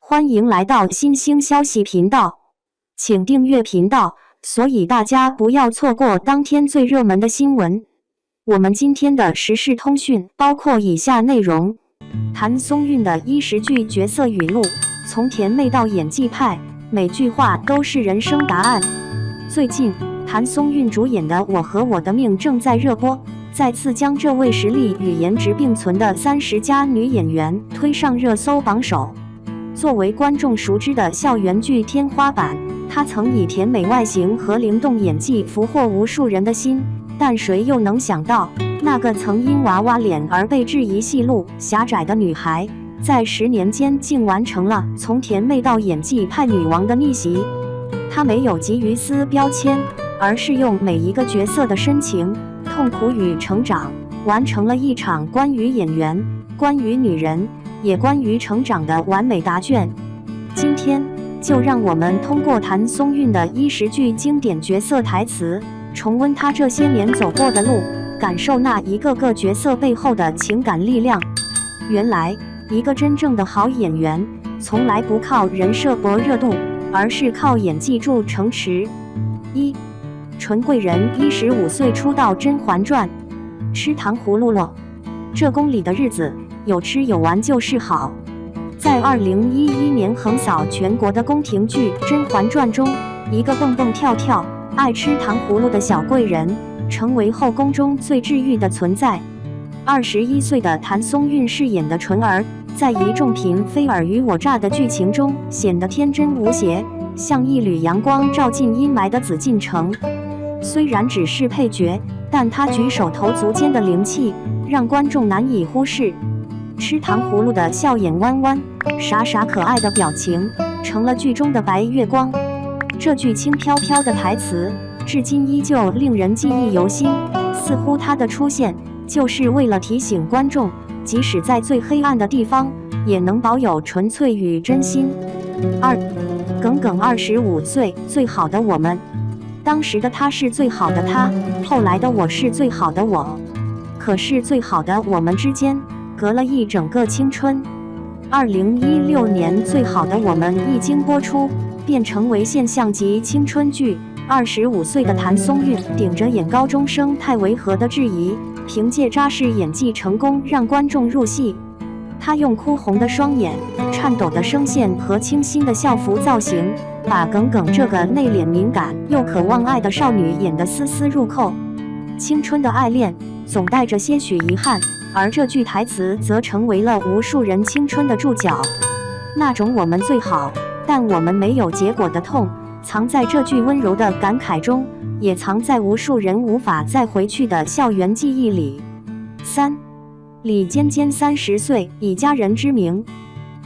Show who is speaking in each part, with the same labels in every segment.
Speaker 1: 欢迎来到新兴消息频道，请订阅频道，所以大家不要错过当天最热门的新闻。我们今天的时事通讯包括以下内容：谭松韵的10句角色语录，从甜妹到演技派，每句话都是人生答案。最近，谭松韵主演的《我和我的命》正在热播，再次将这位实力与颜值并存的30加女演员推上热搜榜首。作为观众熟知的校园剧天花板，她曾以甜美外形和灵动演技俘获无数人的心，但谁又能想到，那个曾因娃娃脸而被质疑戏路狭窄的女孩，在10年间竟完成了从甜妹到演技派女王的逆袭。她没有急于撕标签，而是用每一个角色的深情、痛苦与成长，完成了一场关于演员、关于女人，也关于成长的完美答卷。今天就让我们通过谭松韵的10句经典角色台词，重温她这些年走过的路，感受那一个个角色背后的情感力量。原来，一个真正的好演员，从来不靠人设博热度，而是靠演技筑城池。1. 纯贵人15岁出道《甄嬛传》，吃糖葫芦了，这宫里的日子有吃有玩就是好。在2011年横扫全国的宫廷剧《甄嬛传》中，一个蹦蹦跳跳、爱吃糖葫芦的小贵人，成为后宫中最治愈的存在。21岁的谭松韵饰演的纯儿，在一众嫔妃尔虞我诈的剧情中，显得天真无邪，像一缕阳光照进阴霾的紫禁城。虽然只是配角，但她举手投足间的灵气，让观众难以忽视。吃糖葫芦的笑眼弯弯，傻傻可爱的表情，成了剧中的白月光。这句轻飘飘的台词，至今依旧令人记忆犹新，似乎她的出现就是为了提醒观众，即使在最黑暗的地方，也能保有纯粹与真心。2. 耿耿25岁，最好的我们。当时的他是最好的他，后来的我是最好的我。可是最好的我们之间，隔了一整个青春。2016年最好的我们一经播出，便成为现象级青春剧。25岁的谭松韵顶着演高中生太违和的质疑，凭借扎实演技成功让观众入戏。她用哭红的双眼、颤抖的声线和清新的校服造型，把耿耿这个内敛敏感又渴望爱的少女演得丝丝入扣。青春的爱恋总带着些许遗憾，而这句台词则成为了无数人青春的注脚。那种我们最好，但我们没有结果的痛，藏在这句温柔的感慨中，也藏在无数人无法再回去的校园记忆里。3. 李尖尖30岁，以家人之名，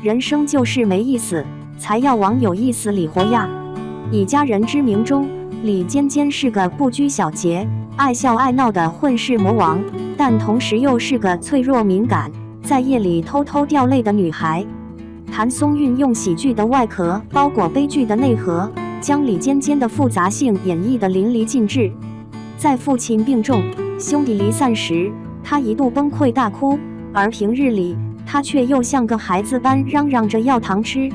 Speaker 1: 人生就是没意思，才要往有意思里活呀。以家人之名中，李尖尖是个不拘小节、爱笑爱闹的混世魔王，但同时又是个脆弱敏感，在夜里偷偷掉泪的女孩。谭松韵用喜剧的外壳包裹悲剧的内核，将李尖尖的复杂性演绎得淋漓尽致。在父亲病重、兄弟离散时，她一度崩溃大哭，而平日里，她却又像个孩子般嚷嚷着要糖吃。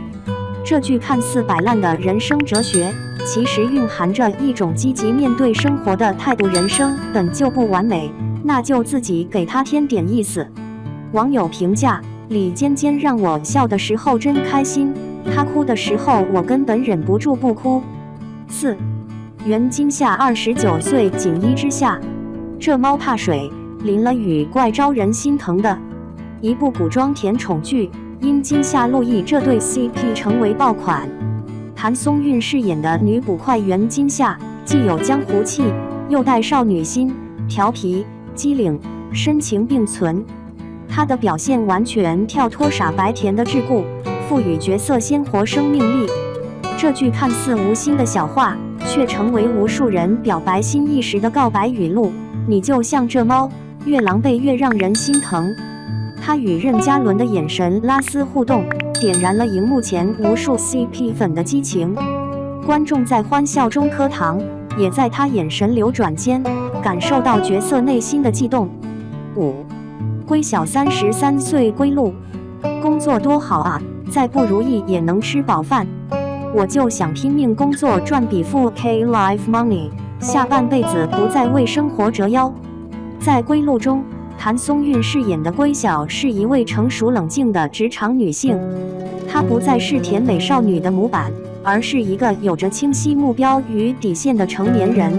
Speaker 1: 这句看似摆烂的人生哲学，其实蕴含着一种积极面对生活的态度。人生本就不完美，那就自己给它添点意思。网友评价：李尖尖让我笑的时候真开心，她哭的时候我根本忍不住不哭。4. 袁今夏29岁，锦衣之下，这猫怕水，淋了雨怪招人心疼的。一部古装甜宠剧，因今夏陆毅这对 CP 成为爆款。谭松韵饰演的女捕快袁今夏，既有江湖气，又带少女心，调皮、机灵、深情并存。她的表现完全跳脱傻白甜的桎梏，赋予角色鲜活生命力。这句看似无心的小话，却成为无数人表白心意时的告白语录。你就像这猫，越狼狈越让人心疼。她与任嘉伦的眼神拉丝互动，点燃了荧幕前无数 CP 粉的激情。观众在欢笑中磕糖，也在她眼神流转间，感受到角色内心的悸动。5. 归晓33岁归路，工作多好啊，再不如意也能吃饱饭。我就想拼命工作，赚笔付 K life money， 下半辈子不再为生活折腰。在《归路》中，谭松韵饰演的归晓是一位成熟冷静的职场女性，她不再是甜美少女的模板，而是一个有着清晰目标与底线的成年人。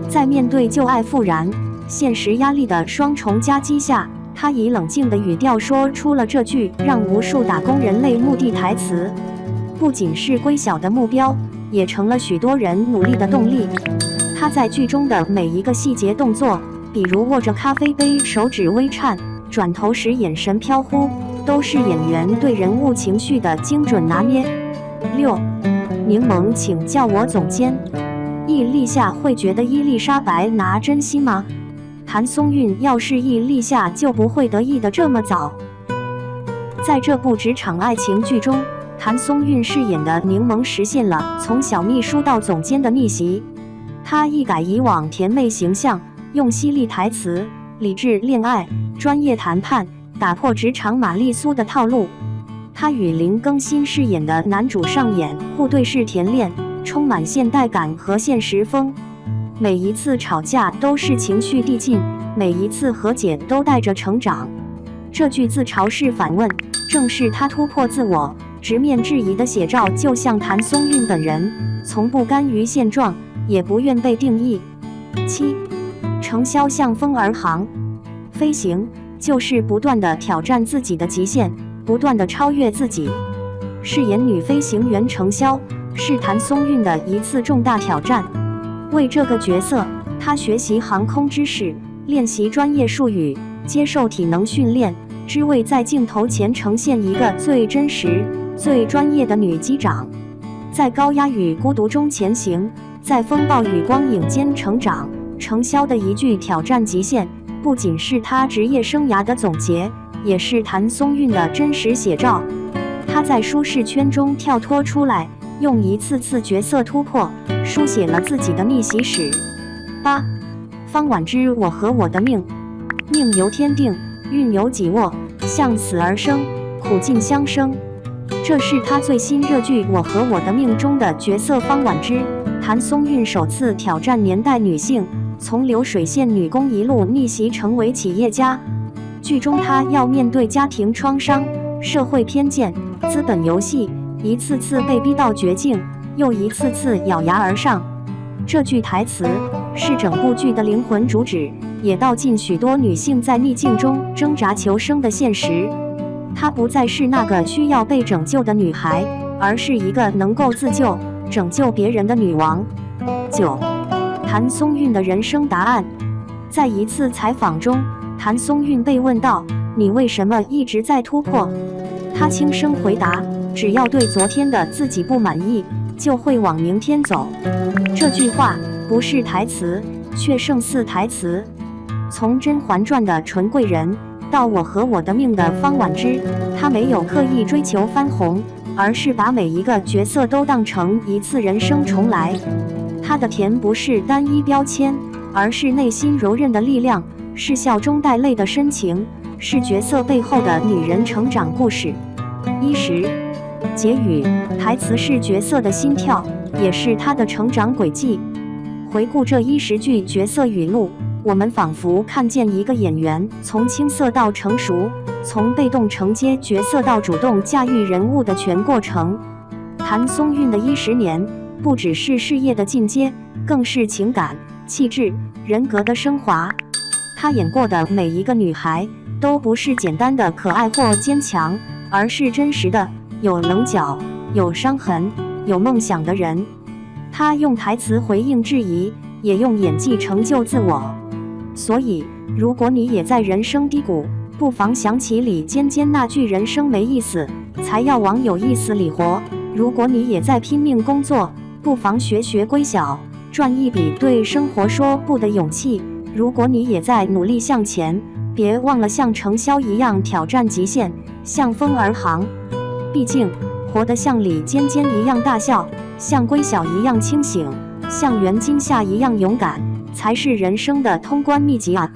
Speaker 1: 在面对旧爱复燃、现实压力的双重夹击下，她以冷静的语调说出了这句让无数打工人泪目的台词。不仅是归晓的目标，也成了许多人努力的动力。她在剧中的每一个细节动作，比如握着咖啡杯手指微颤，转头时眼神飘忽，都是演员对人物情绪的精准拿捏。6. 柠檬，请叫我总监。伊丽莎会觉得伊丽莎白拿真心吗？谭松韵要是伊丽莎，就不会得意的这么早。在这部职场爱情剧中，谭松韵饰演的柠檬实现了从小秘书到总监的逆袭。她一改以往甜妹形象，用犀利台词、理智恋爱、专业谈判，打破职场玛丽苏的套路。她与林更新饰演的男主上演互对式甜恋，充满现代感和现实风。每一次吵架都是情绪递进，每一次和解都带着成长。这句自嘲式反问，正是她突破自我、直面质疑的写照。就像谭松韵本人，从不甘于现状，也不愿被定义。7. 程潇向风而航。飞行就是不断地挑战自己的极限，不断地超越自己。饰演女飞行员程潇，是谭松韵的一次重大挑战。为这个角色，她学习航空知识，练习专业术语，接受体能训练，只为在镜头前呈现一个最真实、最专业的女机长。在高压与孤独中前行，在风暴与光影间成长。程潇的一句挑战极限，不仅是她职业生涯的总结，也是谭松韵的真实写照。她在舒适圈中跳脱出来，用一次次角色突破，书写了自己的逆袭史。8. 方婉之，我和我的命。命由天定，运由己握，向死而生，苦尽相生。这是她最新热剧《我和我的命》中的角色方婉之。谭松韵首次挑战年代女性，从流水线女工一路逆袭成为企业家。剧中她要面对家庭创伤、社会偏见、资本游戏，一次次被逼到绝境，又一次次咬牙而上。这句台词是整部剧的灵魂主旨，也道尽许多女性在逆境中挣扎求生的现实。她不再是那个需要被拯救的女孩，而是一个能够自救、拯救别人的女王。9. 谭松韵的人生答案。在一次采访中，谭松韵被问到：“你为什么一直在突破？”她轻声回答：“只要对昨天的自己不满意，就会往明天走。”这句话不是台词，却胜似台词。从《甄嬛传》的纯贵人，到《我和我的命》的方婉之，她没有刻意追求翻红，而是把每一个角色都当成一次人生重来。她的甜不是单一标签，而是内心柔韧的力量，是笑中带泪的深情，是角色背后的女人成长故事。10. 结语，台词是角色的心跳，也是她的成长轨迹。回顾这10句角色语录，我们仿佛看见一个演员从青涩到成熟，从被动承接角色到主动驾驭人物的全过程。谭松韵的10年，不只是事业的进阶，更是情感、气质、人格的升华。她演过的每一个女孩，都不是简单的可爱或坚强，而是真实的，有棱角、有伤痕、有梦想的人。她用台词回应质疑，也用演技成就自我。所以，如果你也在人生低谷，不妨想起李尖尖那句“人生没意思，才要往有意思里活”。如果你也在拼命工作，不妨学学归晓，赚一笔对生活说不的勇气。如果你也在努力向前，别忘了像程潇一样挑战极限，向风而航。毕竟，活得像李尖尖一样大笑，像归晓一样清醒，像袁今夏一样勇敢，才是人生的通关秘籍啊！